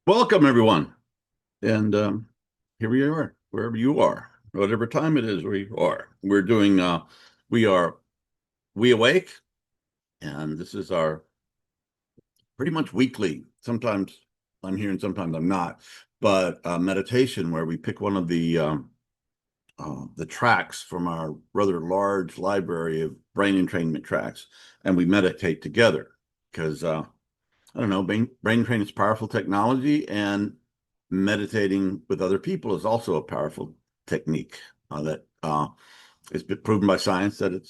Welcome, everyone. And here we are, wherever you are, whatever time it is where you are. We are We Awake, and this is our pretty much weekly. Sometimes I'm here and sometimes I'm not, but meditation where we pick one of the tracks from our rather large library of brain entrainment tracks, and we meditate together because I don't know, brain training is powerful technology, and meditating with other people is also a powerful technique that it's been proven by science that it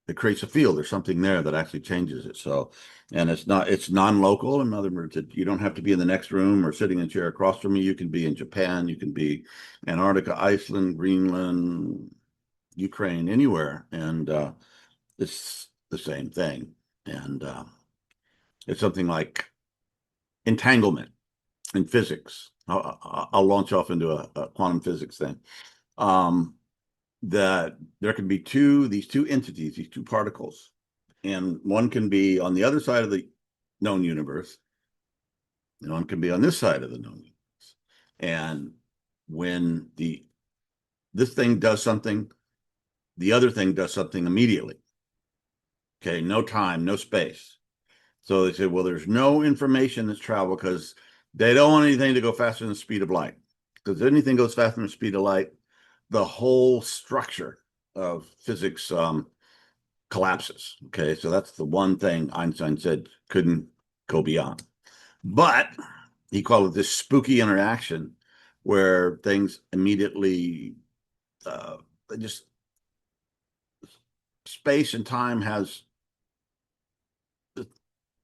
it creates a field. There's something there that actually changes it. So, and it's non-local. In other words, you don't have to be in the next room or sitting in a chair across from me. You can be in Japan, you can be Antarctica, Iceland, Greenland, Ukraine, anywhere, and it's the same thing. And it's something like entanglement in physics. I'll launch off into a quantum physics thing. Um, that there can be these two entities, these two particles, and one can be on the other side of the known universe, and one can be on this side of the known universe. And when this thing does something, the other thing does something immediately. Okay, no time, no space. So they said, well, there's no information that's travel because they don't want anything to go faster than the speed of light. Because if anything goes faster than the speed of light, the whole structure of physics collapses. Okay, so that's the one thing Einstein said couldn't go beyond. But he called it this spooky interaction where things immediately just space and time has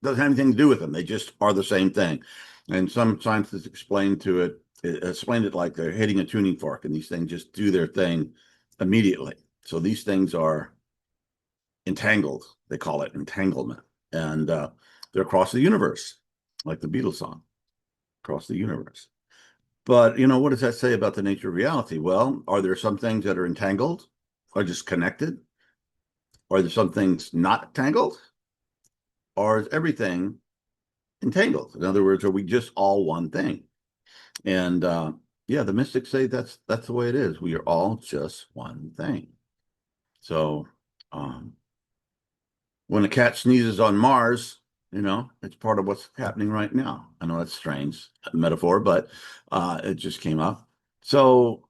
doesn't have anything to do with them. They just are the same thing. And some scientists explained it like they're hitting a tuning fork, and these things just do their thing immediately. So these things are entangled. They call it entanglement, and they're across the universe, like the Beatles song, across the universe. But what does that say about the nature of reality? Well, are there some things that are entangled, or just connected? Are there some things not tangled, or is everything entangled? In other words, are we just all one thing? And yeah, the mystics say that's the way it is. We are all just one thing. So um, when a cat sneezes on Mars, it's part of what's happening right now. I know that's strange metaphor, but it just came up. So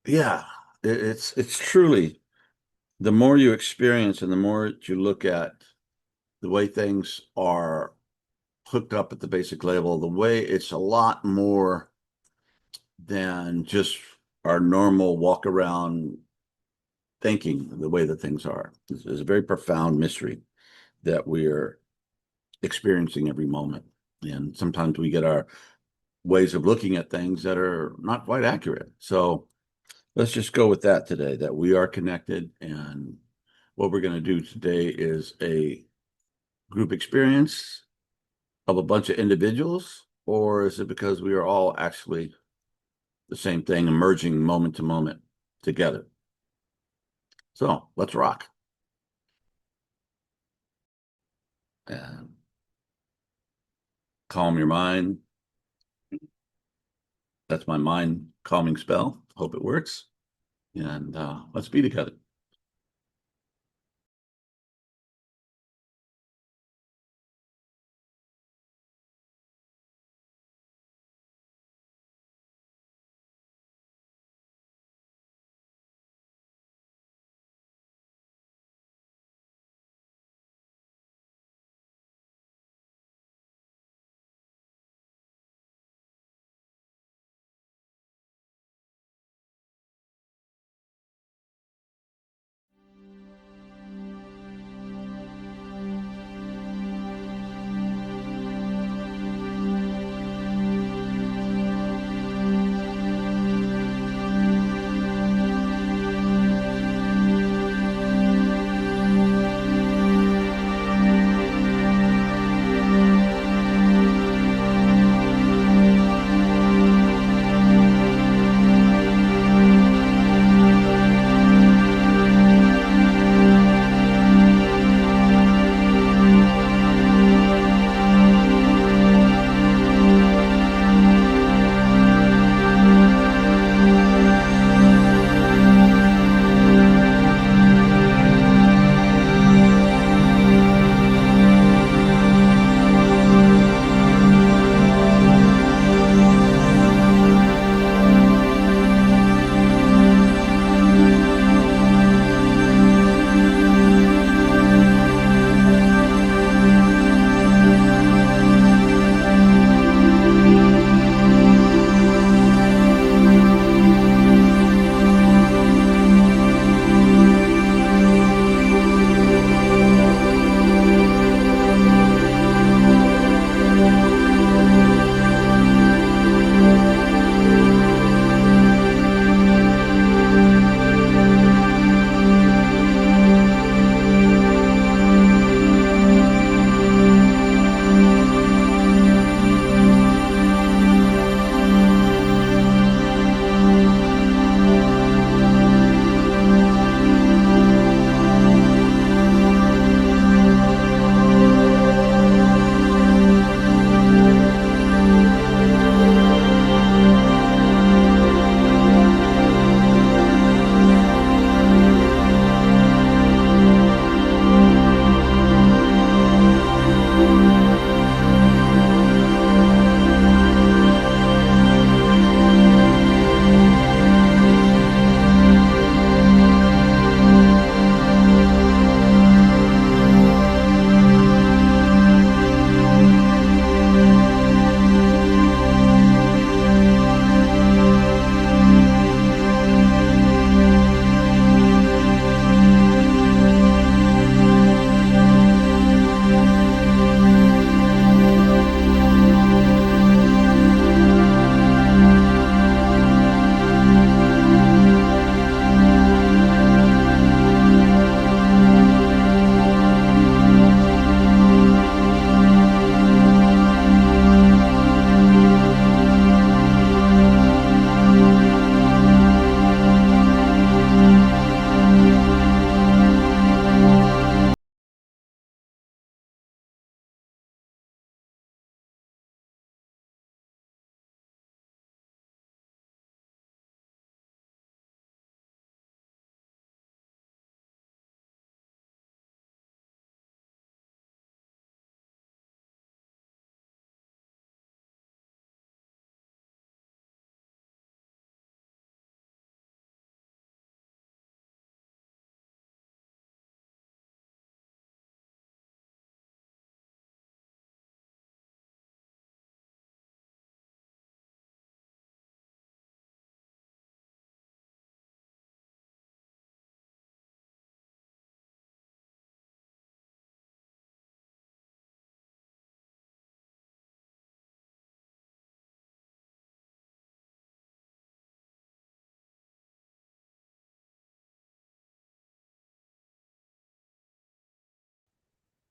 yeah, it's truly the more you experience and the more you look at the way things are hooked up at the basic level, the way it's a lot more than just our normal walk around thinking the way that things are. It's a very profound mystery that we're experiencing every moment. And sometimes we get our ways of looking at things that are not quite accurate. So let's just go with that today, that we are connected. And what we're going to do today is a group experience of a bunch of individuals, or is it because we are all actually the same thing, emerging moment to moment together? So let's rock. And calm your mind. That's my mind calming spell. Hope it works. And let's be together.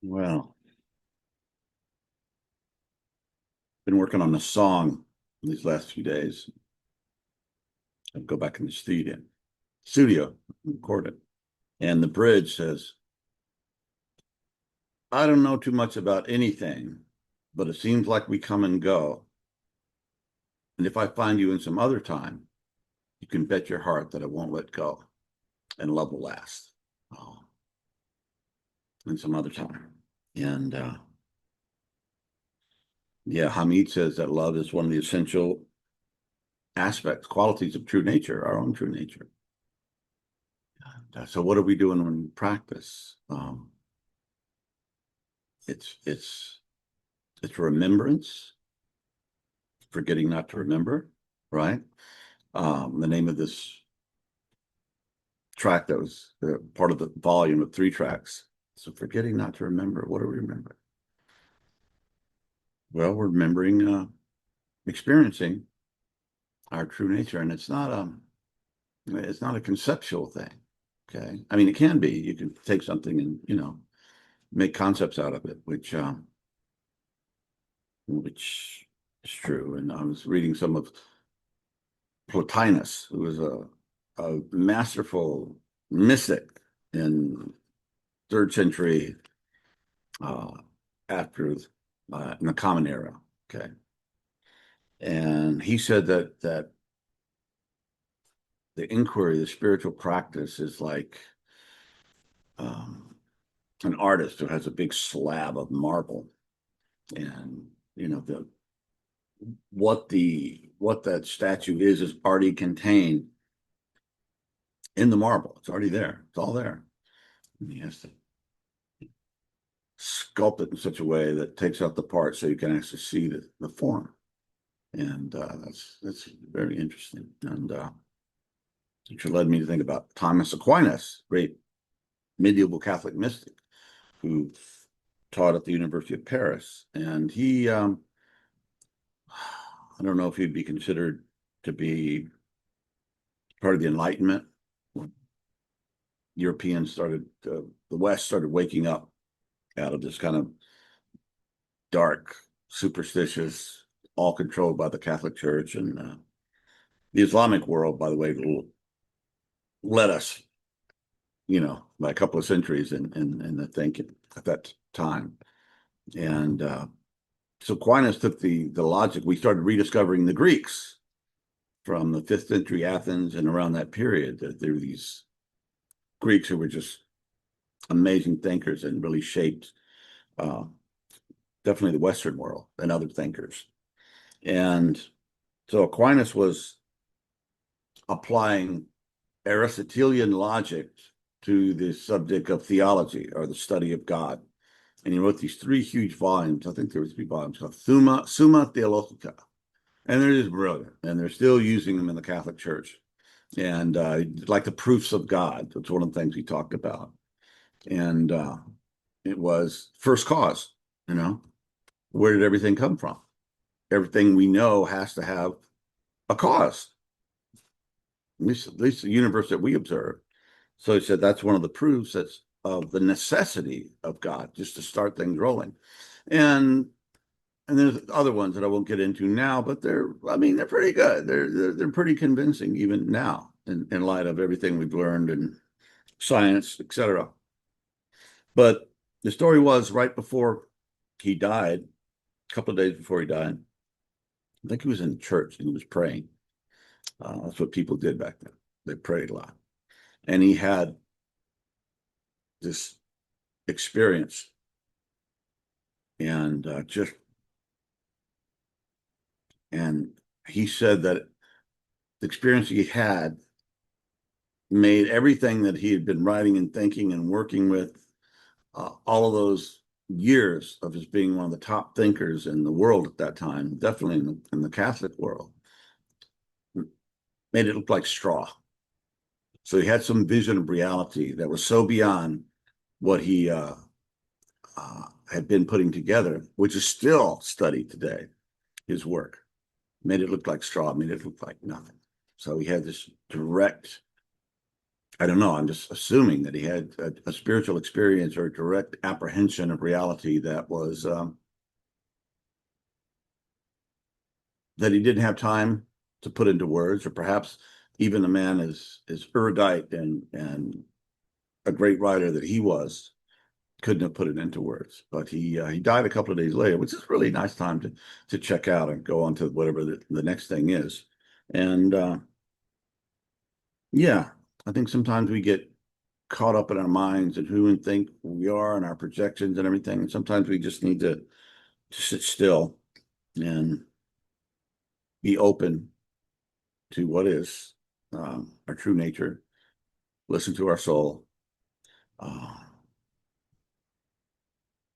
Well, been working on a song these last few days. I'll go back in the studio, record it. And the bridge says, I don't know too much about anything, but it seems like we come and go. And if I find you in some other time, you can bet your heart that I won't let go and love will last. Oh, in some other time. And yeah, Hamid says that love is one of the essential aspects, qualities of true nature, our own true nature. So what are we doing when we practice? It's remembrance, forgetting not to remember, right? The name of this track that was part of the volume of 3 tracks. So forgetting not to remember. What do we remember? Well, we're remembering experiencing our true nature, and it's not a conceptual thing. Okay, I mean it can be. You can take something and make concepts out of it, which is true. And I was reading some of Plotinus, who was a masterful mystic in 3rd century after in the Common Era. Okay, and he said that the inquiry, the spiritual practice, is like an artist who has a big slab of marble, and what that statue is already contained in the marble. It's already there. It's all there. And he has to sculpt it in such a way that takes out the parts so you can actually see the form. And that's very interesting. And which led me to think about Thomas Aquinas, great medieval Catholic mystic who taught at the University of Paris. And he, I don't know if he'd be considered to be part of the Enlightenment. Europeans started, the West started waking up out of this kind of dark, superstitious, all controlled by the Catholic Church. And the Islamic world, by the way, led us, by a couple of centuries in the thinking at that time. And so Aquinas took the logic. We started rediscovering the Greeks from the 5th century Athens and around that period. That there were these Greeks who were just amazing thinkers and really shaped definitely the Western world and other thinkers. And so Aquinas was applying Aristotelian logic to the subject of theology, or the study of God. And he wrote these 3 huge volumes. I think there was 3 volumes called Summa Theologica. And they're just brilliant. And they're still using them in the Catholic Church. And like the proofs of God, that's one of the things he talked about. And it was first cause, where did everything come from? Everything we know has to have a cause, at least the universe that we observe. So he said that's one of the proofs of the necessity of God, just to start things rolling. And there's other ones that I won't get into now, but they're pretty good. They're pretty convincing even now in light of everything we've learned in science, etc. But the story was right before he died, a couple of days before he died, I think he was in church and he was praying. That's what people did back then. They prayed a lot. And he had this experience, and and he said that the experience he had made everything that he had been writing and thinking and working with all of those years of his being one of the top thinkers in the world at that time, definitely in the Catholic world, made it look like straw. So he had some vision of reality that was so beyond what he had been putting together, which is still studied today. His work made it look like straw, made it look like nothing. So he had this direct I don't know. I'm just assuming that he had a spiritual experience or a direct apprehension of reality that was that he didn't have time to put into words, or perhaps even the man is erudite and a great writer that he was couldn't have put it into words. But he died a couple of days later, which is really a nice time to check out and go on to whatever the next thing is. And yeah, I think sometimes we get caught up in our minds and who we think we are and our projections and everything. And sometimes we just need to sit still and be open to what is our true nature, listen to our soul, uh,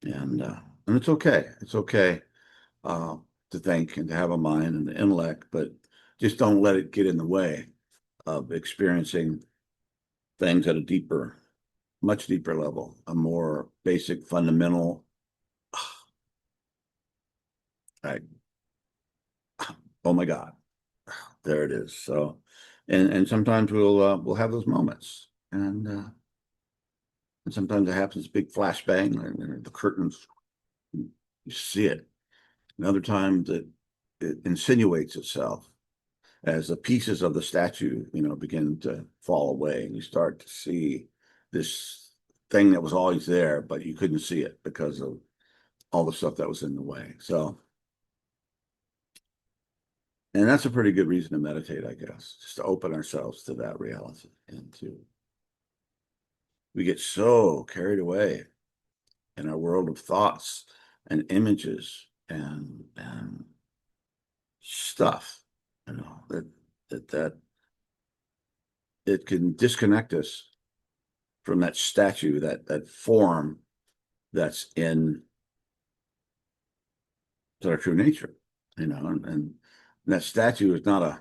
and it's okay. It's okay uh, to think and to have a mind and an intellect, but just don't let it get in the way of experiencing things at a deeper, much deeper level, a more basic, fundamental. I, oh my God, there it is. So, and sometimes we'll have those moments, and sometimes it happens, big flashbang, and the curtains, you see it. And other times it insinuates itself as the pieces of the statue, begin to fall away, and you start to see this thing that was always there, but you couldn't see it because of all the stuff that was in the way. So, and that's a pretty good reason to meditate, I guess, just to open ourselves to that reality. And we get so carried away in our world of thoughts and images and stuff, that it can disconnect us from that statue, that form that's in our true nature, and that statue is not a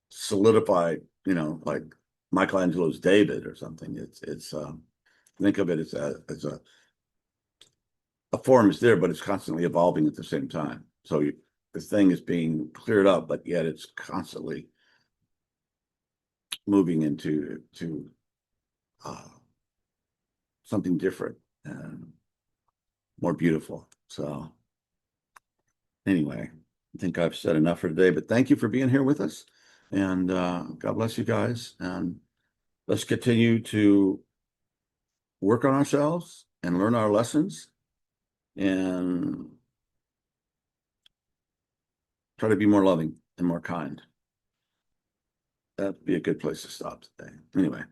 solidified, like Michelangelo's David or something. It's think of it as a form is there, but it's constantly evolving at the same time. So the thing is being cleared up, but yet it's constantly moving into uh, something different and more beautiful. So anyway, I think I've said enough for today, but thank you for being here with us. And God bless you guys. And let's continue to work on ourselves and learn our lessons and try to be more loving and more kind. That'd be a good place to stop today. Anyway.